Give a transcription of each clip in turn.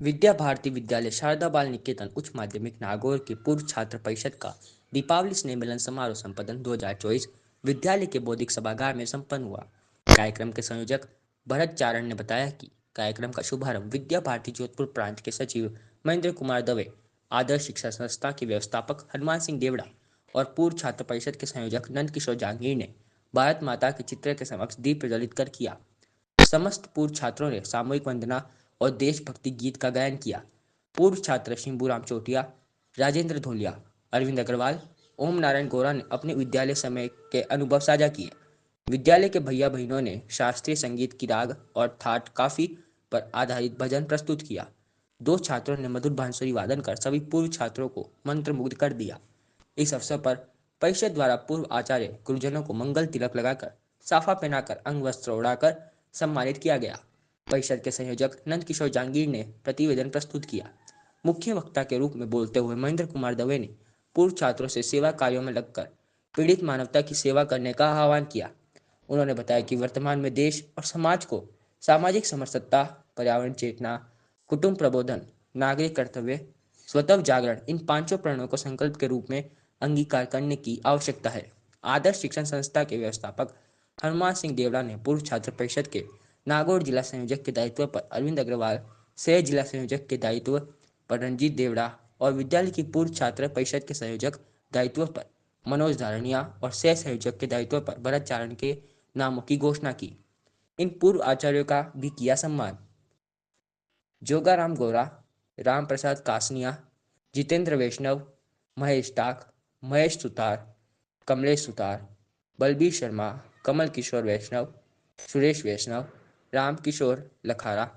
विद्या भारती विद्यालय शारदा बाल निकेतन उच्च माध्यमिक नागौर की पूर्व छात्र परिषद का दीपावली स्नेह मिलन समारोह संपन्न 2024 विद्यालय के बौद्धिक सभागार में संपन्न हुआ। कार्यक्रम के संयोजक भरत चारण ने बताया कि कार्यक्रम का शुभारंभ विद्या भारती जोधपुर प्रांत के सचिव महेंद्र कुमार दवे, आदर्श शिक्षा संस्था के व्यवस्थापक हनुमान सिंह देवड़ा और पूर्व छात्र परिषद के संयोजक नंद किशोर जहांगीर ने भारत माता के चित्र के समक्ष दीप प्रज्वलित कर किया। समस्त पूर्व छात्रों ने सामूहिक वंदना और देशभक्ति गीत का गायन किया। पूर्व छात्र शिंबूराम चोटिया, राजेंद्र धोलिया, अरविंद अग्रवाल, ओम नारायण गौरा ने अपने विद्यालय समय के अनुभव साझा किए। विद्यालय के भैया बहनों ने शास्त्रीय संगीत की राग और थाट काफी पर आधारित भजन प्रस्तुत किया। दो छात्रों ने मधुर बांसुरी वादन कर सभी पूर्व छात्रों को मंत्रमुग्ध कर दिया। इस अवसर पर परिषद द्वारा पूर्व आचार्य गुरुजनों को मंगल तिलक लगाकर, साफा पहनाकर, अंग वस्त्र उड़ाकर सम्मानित किया गया। परिषद के संयोजक नंद किशोर जहांगीर ने प्रतिवेदन प्रस्तुत किया। मुख्य वक्ता के रूप में बोलते हुए महेंद्र कुमार दवे ने पूर्व छात्रों से सेवा कार्यों में लगकर पीड़ित मानवता की सेवा करने का आह्वान किया। उन्होंने बताया कि वर्तमान में देश और समाज को सामाजिक समरसता, पर्यावरण चेतना, कुटुंब प्रबोधन, नागरिक कर्तव्य, स्वतः जागरण, इन पांचों प्रणों को संकल्प के रूप में अंगीकार करने की आवश्यकता है। आदर्श शिक्षण संस्था के व्यवस्थापक हनुमान सिंह देवड़ा ने पूर्व छात्र परिषद के नागौर जिला संयोजक के दायित्व पर अरविंद अग्रवाल, सह जिला संयोजक के दायित्व पर रंजीत देवड़ा और विद्यालय की पूर्व छात्र परिषद के संयोजक दायित्व पर मनोज धारणिया और सह संयोजक के दायित्व पर भरत चारण के नामों की घोषणा की। इन पूर्व आचार्यों का भी किया सम्मान। जोगाराम गौरा, राम प्रसाद कासनिया, जितेंद्र वैष्णव, महेश टाक, महेश सुतार, कमलेश सुतार, बलबीर शर्मा, कमल किशोर वैष्णव, सुरेश वैष्णव, राम किशोर लखारा,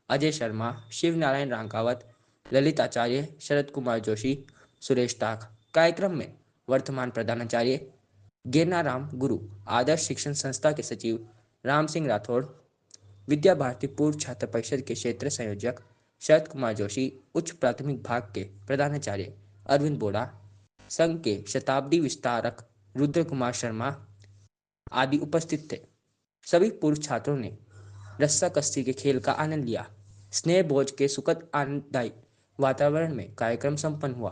अजय शर्मा, शिव नारायण रांकावत, ललित आचार्य, शरद कुमार जोशी, सुरेश टाक। कार्यक्रम में वर्तमान प्रधानाचार्य गिरनाराम गुरु, आदर्श शिक्षण संस्था के सचिव राम सिंह राठौड़, विद्या भारती पूर्व छात्र परिषद के क्षेत्र संयोजक शरद कुमार जोशी, उच्च प्राथमिक भाग के प्रधानाचार्य अरविंद बोड़ा, संघ के शताब्दी विस्तारक रुद्र कुमार शर्मा आदि उपस्थित थे। सभी पूर्व छात्रों ने रस्सा कस्सी के खेल का आनंद लिया। स्नेह भोज के सुखद आनंददायी वातावरण में कार्यक्रम संपन्न हुआ।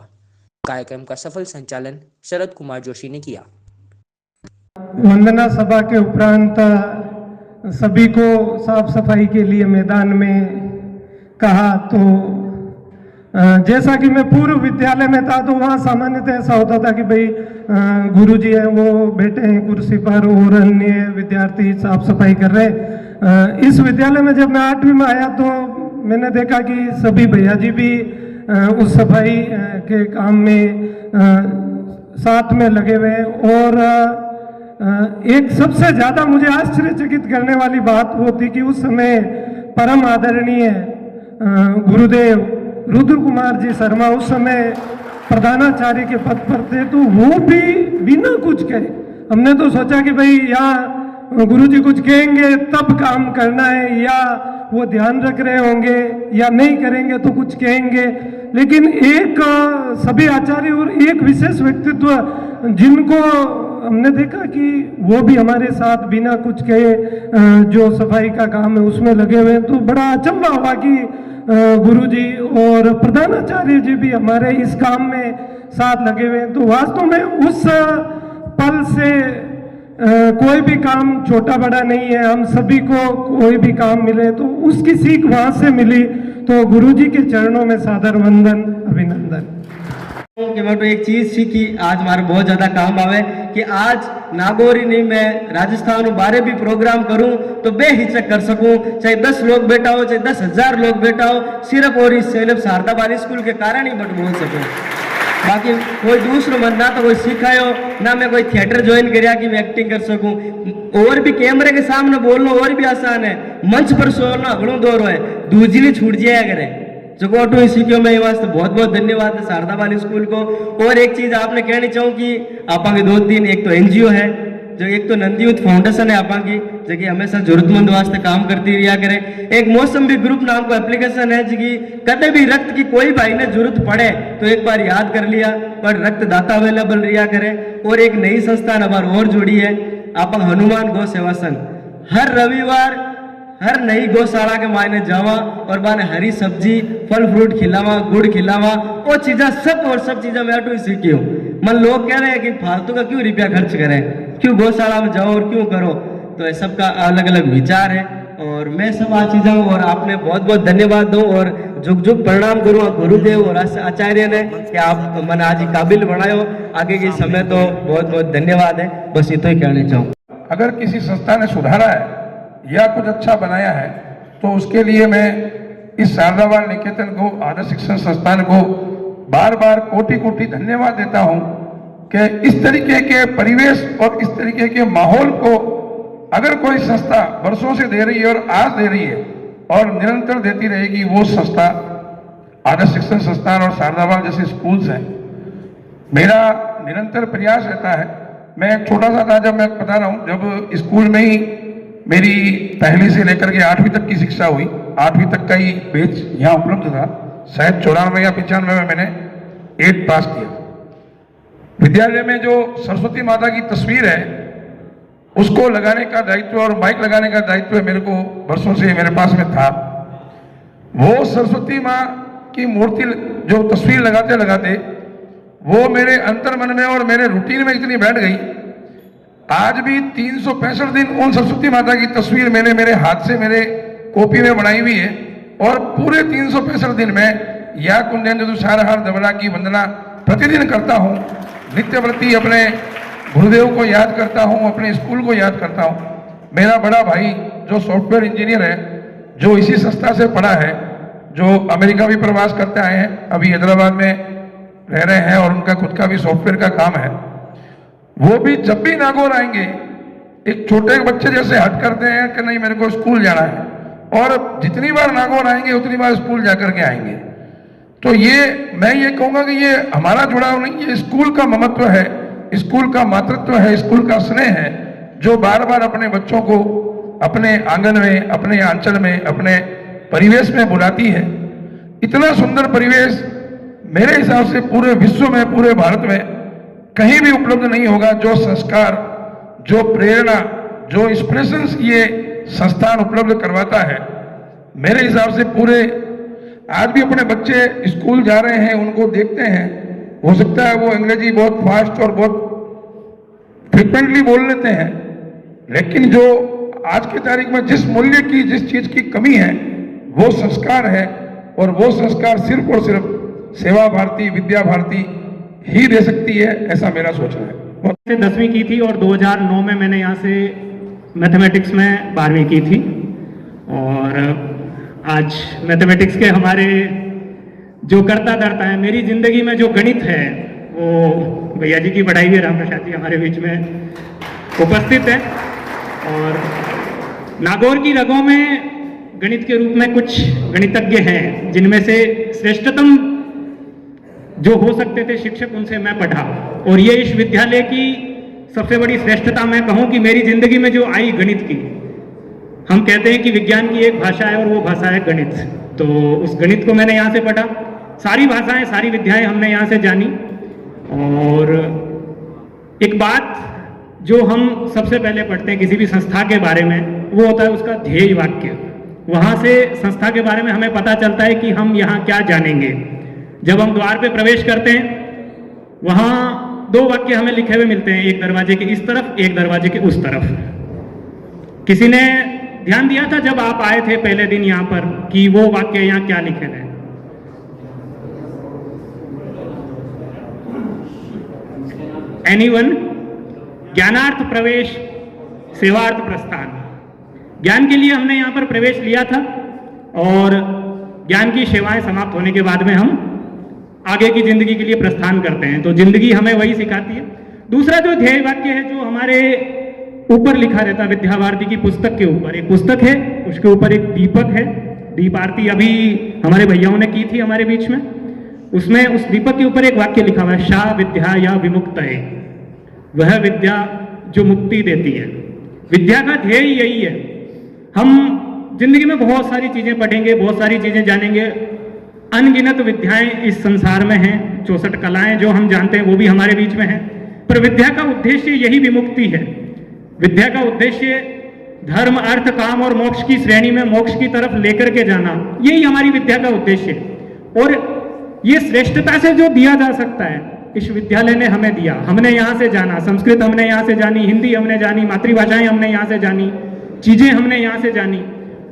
कार्यक्रम का सफल संचालन शरद कुमार जोशी ने किया। वंदना सभा के उपरांत सभी को साफ सफाई के लिए मैदान में कहा, तो जैसा कि मैं पूर्व विद्यालय में था तो वहाँ सामान्यतः ऐसा होता था कि भाई गुरुजी हैं वो बैठे हैं कुर्सी पर और अन्य विद्यार्थी साफ सफाई कर रहे हैं। इस विद्यालय में जब मैं 8वीं में आया तो मैंने देखा कि सभी भैया जी भी उस सफाई के काम में साथ में लगे हुए हैं। और एक सबसे ज़्यादा मुझे आश्चर्यचकित करने वाली बात वो थी कि उस समय परम आदरणीय गुरुदेव रुद्र कुमार जी शर्मा उस समय प्रधानाचार्य के पद पर थे, तो वो भी बिना कुछ कहे, हमने तो सोचा कि भाई यहाँ गुरुजी कुछ कहेंगे तब काम करना है, या वो ध्यान रख रहे होंगे या नहीं करेंगे तो कुछ कहेंगे, लेकिन एक सभी आचार्य और एक विशेष व्यक्तित्व जिनको हमने देखा कि वो भी हमारे साथ बिना कुछ कहे जो सफाई का काम है उसमें लगे हुए हैं, तो बड़ा अचंभा हुआ कि गुरुजी और प्रधानाचार्य जी भी हमारे इस काम में साथ लगे हुए हैं। तो वास्तव में उस पल से कोई भी काम छोटा बड़ा नहीं है, हम सभी को कोई भी काम मिले तो उसकी सीख वहां से मिली। तो गुरुजी के चरणों में सादर वंदन, अभिनंदन। कि मैं तो एक चीज सीखी आज हमारे बहुत ज्यादा काम आवे कि आज नागौरी नहीं मैं राजस्थान बारे भी प्रोग्राम करूं तो बेहिचक कर सकूं, चाहे 10 लोग बैठा हो चाहे 10,000 लोग बैठा हो, सिर्फ और इस सेलेब शारदा बाल स्कूल के कारण ही बट बोल सकूं। बाकी कोई दूसरो मन ना तो कोई सिखायो ना मैं कोई थिएटर ज्वाइन करया कि मैं एक्टिंग कर सकूं। और भी कैमरे के सामने बोलना और भी आसान है, मंच पर सोलना घणो दौर है, दूसरी छूट जाया करे जो ऑटो सीखियो। मैं वास्ते बहुत बहुत धन्यवाद है शारदा बाल स्कूल को। और एक चीज आपने कहनी चाहूँ कि आपा के 2-3 एक तो एनजीओ है जो एक तो नंदी यूथ फाउंडेशन है आपा की जो कि हमेशा जरूरतमंद वास्ते काम करती रहा करे। एक मौसम भी ग्रुप नाम का एप्लीकेशन है जो कि कदे भी रक्त की कोई भाई ने जरूरत पड़े तो एक बार याद कर लिया पर रक्तदाता अवेलेबल रिया करे। और एक नई संस्था हमारे और जुड़ी है आपा हनुमान गौ सेवा संघ, हर रविवार हर नई गौशाला के मायने जावा और माने हरी सब्जी फल फ्रूट खिलावा गुड़ खिलावा वो चीज़ा सब और सब चीज़ा मैं तो सीखी हूँ। मन लोग कह रहे हैं कि फालतू का क्यों रुपया खर्च करें, क्यों गौशाला में जाओ और क्यों करो, तो ये सबका अलग अलग विचार है और मैं सब आ चीज़ा हूँ। और आपने बहुत बहुत धन्यवाद दूँ और झुक झुक प्रणाम करूँ गुरुदेव और आचार्य ने कि आप मन आज ही काबिल बनायो आगे के समय। तो बहुत बहुत धन्यवाद है, बस इतना ही कहना चाहूँ। अगर किसी संस्था ने सुधारा है या कुछ अच्छा बनाया है तो उसके लिए मैं इस शारदा बाल निकेतन को, आदर्श शिक्षण संस्थान को बार बार कोटि कोटि धन्यवाद देता हूं कि इस तरीके के परिवेश और इस तरीके के माहौल को अगर कोई संस्था वर्षों से दे रही है और आज दे रही है और निरंतर देती रहेगी, वो संस्था आदर्श शिक्षण संस्थान और शारदा बाल जैसे स्कूल्स हैं। मेरा निरंतर प्रयास रहता है। मैं छोटा सा था जब मैं बता रहा हूँ, जब स्कूल में ही मेरी पहली से लेकर के 8वीं तक की शिक्षा हुई, 8वीं तक का ही बैच यहाँ उपलब्ध था। शायद 94 या 95 में मैंने 8 पास किया। विद्यालय में जो सरस्वती माता की तस्वीर है उसको लगाने का दायित्व और माइक लगाने का दायित्व मेरे को वर्षों से मेरे पास में था। वो सरस्वती माँ की मूर्ति जो तस्वीर लगाते लगाते वो मेरे अंतर्मन में और मेरे रूटीन में इतनी बैठ गई, आज भी 365 दिन उन सरस्वती माता की तस्वीर मैंने मेरे हाथ से मेरे कॉपी में बनाई हुई है और पूरे 365 दिन में या कुंजन सारहार दबला की वंदना प्रतिदिन करता हूँ। नित्यव्रती अपने गुरुदेव को याद करता हूँ, अपने स्कूल को याद करता हूँ। मेरा बड़ा भाई जो सॉफ्टवेयर इंजीनियर है, जो इसी संस्था से पढ़ा है, जो अमेरिका भी प्रवास करते आए हैं, अभी हैदराबाद में रह रहे हैं और उनका खुद का भी सॉफ्टवेयर का काम है, वो भी जब भी नागौर आएंगे एक छोटे बच्चे जैसे हट करते हैं कि नहीं मेरे को स्कूल जाना है, और जितनी बार नागौर आएंगे उतनी बार स्कूल जाकर के आएंगे। तो ये मैं ये कहूँगा कि ये हमारा जुड़ाव नहीं, ये स्कूल का ममत्व है, स्कूल का मातृत्व है, स्कूल का स्नेह है, जो बार बार अपने बच्चों को अपने आंगन में, अपने आंचल में, अपने परिवेश में बुलाती है। इतना सुंदर परिवेश मेरे हिसाब से पूरे विश्व में, पूरे भारत में कहीं भी उपलब्ध नहीं होगा। जो संस्कार, जो प्रेरणा, जो इंस्पिरेशंस ये संस्थान उपलब्ध करवाता है, मेरे हिसाब से पूरे आज भी अपने बच्चे स्कूल जा रहे हैं, उनको देखते हैं, हो सकता है वो अंग्रेजी बहुत फास्ट और बहुत फ्रिक्वेंटली बोल लेते हैं, लेकिन जो आज की तारीख में जिस मूल्य की, जिस चीज की कमी है वो संस्कार है, और वो संस्कार सिर्फ और सिर्फ सेवा भारती, विद्या भारती ही दे सकती है, ऐसा मेरा सोचना है। से 10वीं की थी और 2009 में मैंने यहाँ से मैथमेटिक्स में 12वीं की थी, और आज मैथमेटिक्स के हमारे जो करता धरता है, मेरी जिंदगी में जो गणित है वो भैया जी की पढ़ाई हुई राम प्रसाद जी हमारे बीच में उपस्थित है। और नागौर की रगों में गणित के रूप में कुछ गणितज्ञ हैं, जिनमें से श्रेष्ठतम जो हो सकते थे शिक्षक, उनसे मैं पढ़ा, और ये इस विद्यालय की सबसे बड़ी श्रेष्ठता मैं कहूँ कि मेरी जिंदगी में जो आई गणित की। हम कहते हैं कि विज्ञान की एक भाषा है और वो भाषा है गणित, तो उस गणित को मैंने यहाँ से पढ़ा। सारी भाषाएं, सारी विद्याएं हमने यहाँ से जानी। और एक बात जो हम सबसे पहले पढ़ते हैं किसी भी संस्था के बारे में, वो होता है उसका ध्येय वाक्य। वहाँ से संस्था के बारे में हमें पता चलता है कि हम यहाँ क्या जानेंगे। जब हम द्वार पे प्रवेश करते हैं, वहाँ 2 वाक्य हमें लिखे हुए मिलते हैं, एक दरवाजे के इस तरफ, एक दरवाजे के उस तरफ। किसी ने ध्यान दिया था जब आप आए थे पहले दिन यहाँ पर कि वो वाक्य यहाँ क्या लिखे थे? एनीवन? ज्ञानार्थ प्रवेश, सेवार्थ प्रस्थान। ज्ञान के लिए हमने यहाँ पर प्रवेश लिया था, और ज्ञान की सेवाएं समाप्त होने के बाद में हम आगे की जिंदगी के लिए प्रस्थान करते हैं। तो जिंदगी हमें वही सिखाती है। दूसरा जो ध्येय वाक्य है, जो हमारे ऊपर लिखा रहता है, विद्या भारती की पुस्तक के ऊपर एक पुस्तक है, उसके ऊपर एक दीपक है, दीप आरती अभी हमारे भैयाओं ने की थी हमारे बीच में। उसमें उस दीपक के ऊपर एक वाक्य लिखा हुआ है, सा विद्या या विमुक्त है, वह विद्या जो मुक्ति देती है। विद्या का ध्येय यही है। हम जिंदगी में बहुत सारी चीजें पढ़ेंगे, बहुत सारी चीजें जानेंगे, अनगिनत विद्याएं इस संसार में हैं, 64 कलाएं जो हम जानते हैं वो भी हमारे बीच में हैं, पर विद्या का उद्देश्य यही विमुक्ति है। विद्या का उद्देश्य धर्म अर्थ काम और मोक्ष की श्रेणी में मोक्ष की तरफ लेकर के जाना, यही हमारी विद्या का उद्देश्य है। और ये श्रेष्ठता से जो दिया जा सकता है, इस विद्यालय ने हमें दिया। हमने यहाँ से जाना, संस्कृत हमने यहाँ से जानी, हिंदी हमने जानी, मातृभाषाएं हमने यहाँ से जानी, चीजें हमने यहाँ से जानी।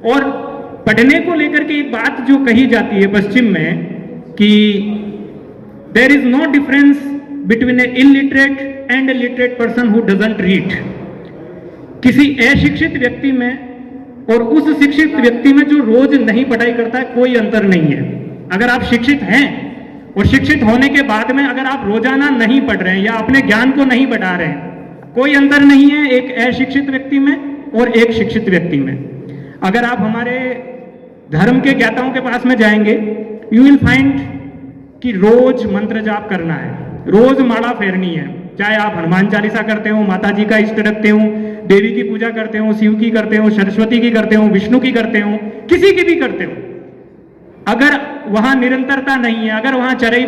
और पढ़ने को लेकर के एक बात जो कही जाती है पश्चिम में कि there is no difference between a illiterate and a literate person who doesn't read. किसी अशिक्षित व्यक्ति में और उस शिक्षित व्यक्ति में जो रोज नहीं पढ़ाई करता है, कोई अंतर नहीं है। अगर आप शिक्षित हैं और शिक्षित होने के बाद में अगर आप रोजाना नहीं पढ़ रहे हैं या अपने ज्ञान को नहीं बढ़ा रहे हैं, कोई अंतर नहीं है एक अशिक्षित व्यक्ति में और एक शिक्षित व्यक्ति में। अगर आप हमारे धर्म के ज्ञाताओं के पास में जाएंगे, यू विल फाइंड कि रोज मंत्र जाप करना है, रोज माला फेरनी है। चाहे आप हनुमान चालीसा करते हो, माता जी का इष्ट रखते हो, देवी की पूजा करते हो, शिव की करते हो, सरस्वती की करते हो, विष्णु की करते हो, किसी की भी करते हो, अगर वहां निरंतरता नहीं है, अगर वहां चरई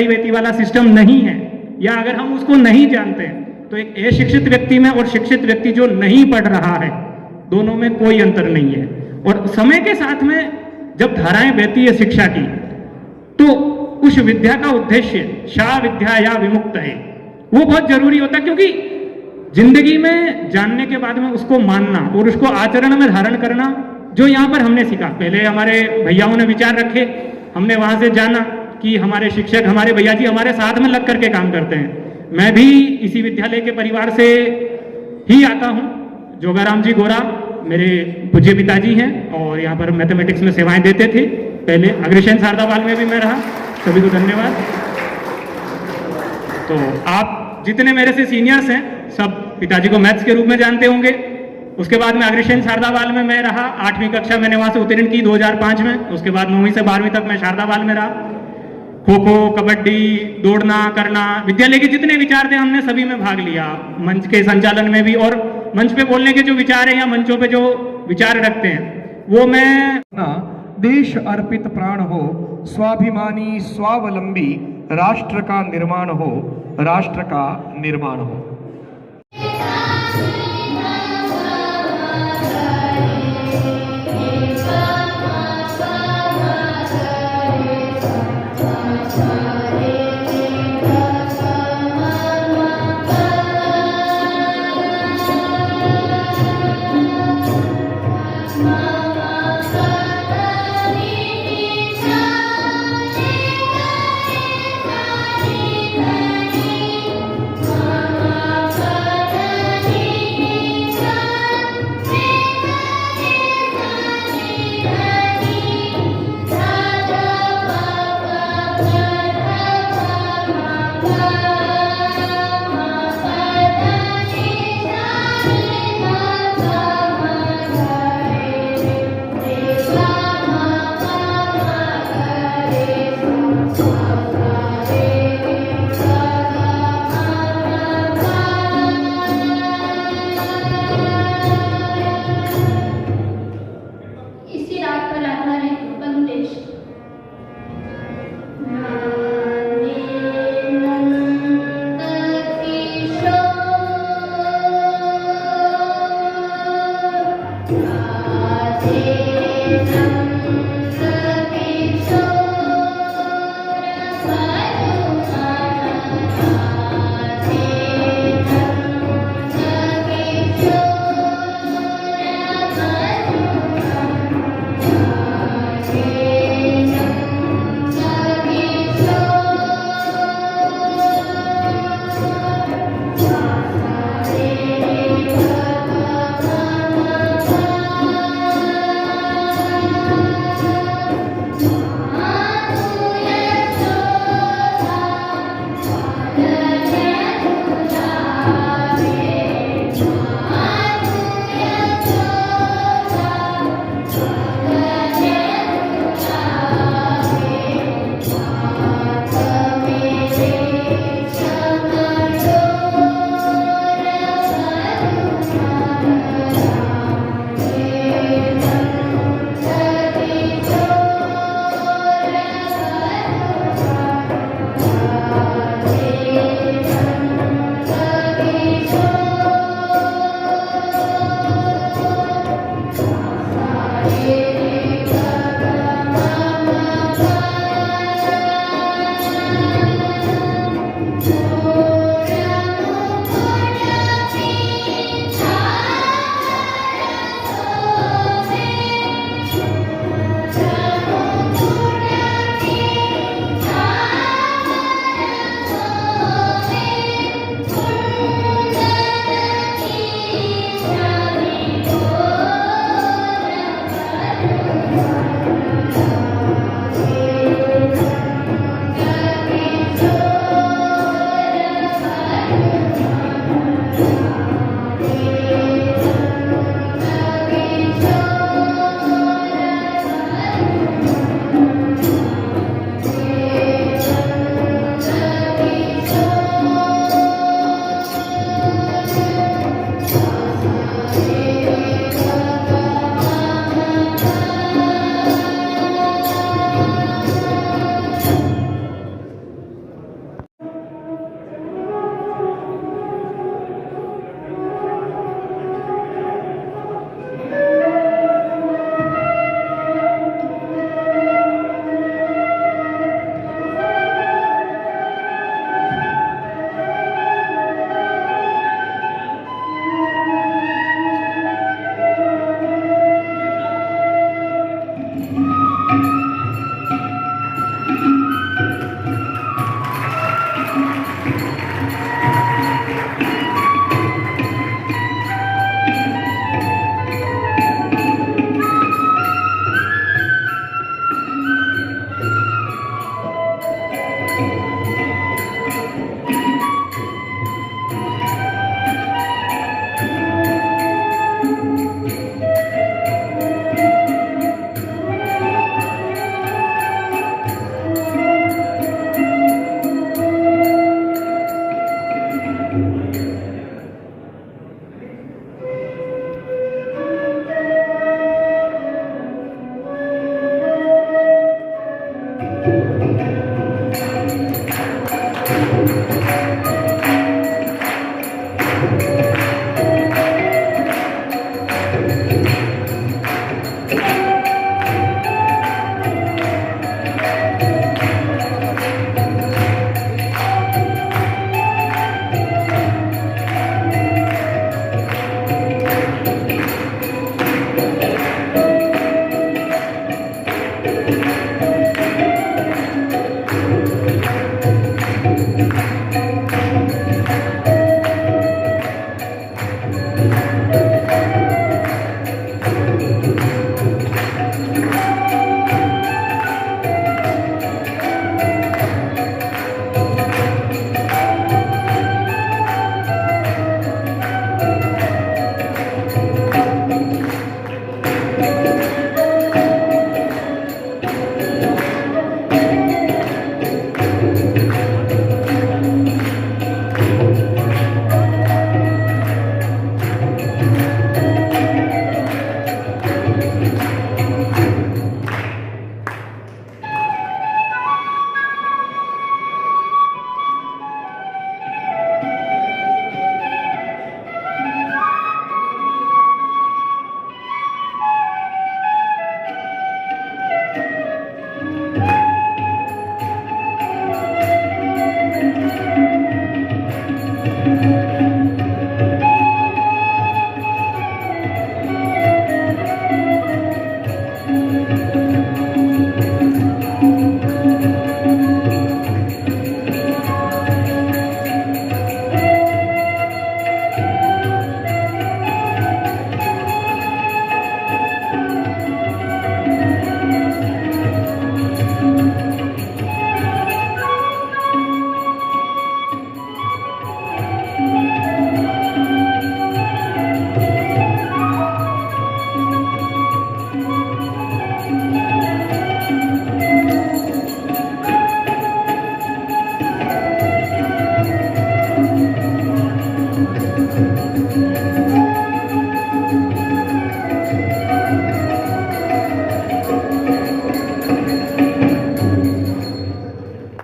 वेती वाला सिस्टम नहीं है, या अगर हम उसको नहीं जानते हैं, तो एक अशिक्षित व्यक्ति में और शिक्षित व्यक्ति जो नहीं पढ़ रहा है, दोनों में कोई अंतर नहीं है। और समय के साथ में जब धाराएं बहती है शिक्षा की, तो उस विद्या का उद्देश्य शा विद्या या विमुक्त है, वो बहुत जरूरी होता है। क्योंकि जिंदगी में जानने के बाद में उसको मानना और उसको आचरण में धारण करना, जो यहाँ पर हमने सीखा। पहले हमारे भैयाओं ने विचार रखे, हमने वहां से जाना कि हमारे शिक्षक, हमारे भैया जी हमारे साथ में लग करके काम करते हैं। मैं भी इसी विद्यालय के परिवार से ही आता हूँ। जोगाराम जी गोरा मेरे पूज्य पिताजी हैं और यहाँ पर मैथमेटिक्स में सेवाएं देते थे। पहले अग्रसेन शारदा बाल में भी मैं रहा। सभी को धन्यवाद। तो आप जितने मेरे से सीनियर्स हैं सब पिताजी को मैथ्स के रूप में जानते होंगे। उसके बाद में अग्रसेन शारदा बाल में मैं रहा। 8वीं कक्षा मैंने वहां से उत्तीर्ण की 2005 में। उसके बाद 9वीं से 12वीं तक मैं शारदा बाल में रहा। खो खो, कबड्डी, दौड़ना करना, विद्यालय के जितने विचार थे हमने सभी में भाग लिया। मंच के संचालन में भी, और मंच पे बोलने के जो विचार है या मंचों पे जो विचार रखते हैं वो मैं देश अर्पित प्राण हो, स्वाभिमानी स्वावलंबी, राष्ट्र का निर्माण हो, राष्ट्र का निर्माण हो।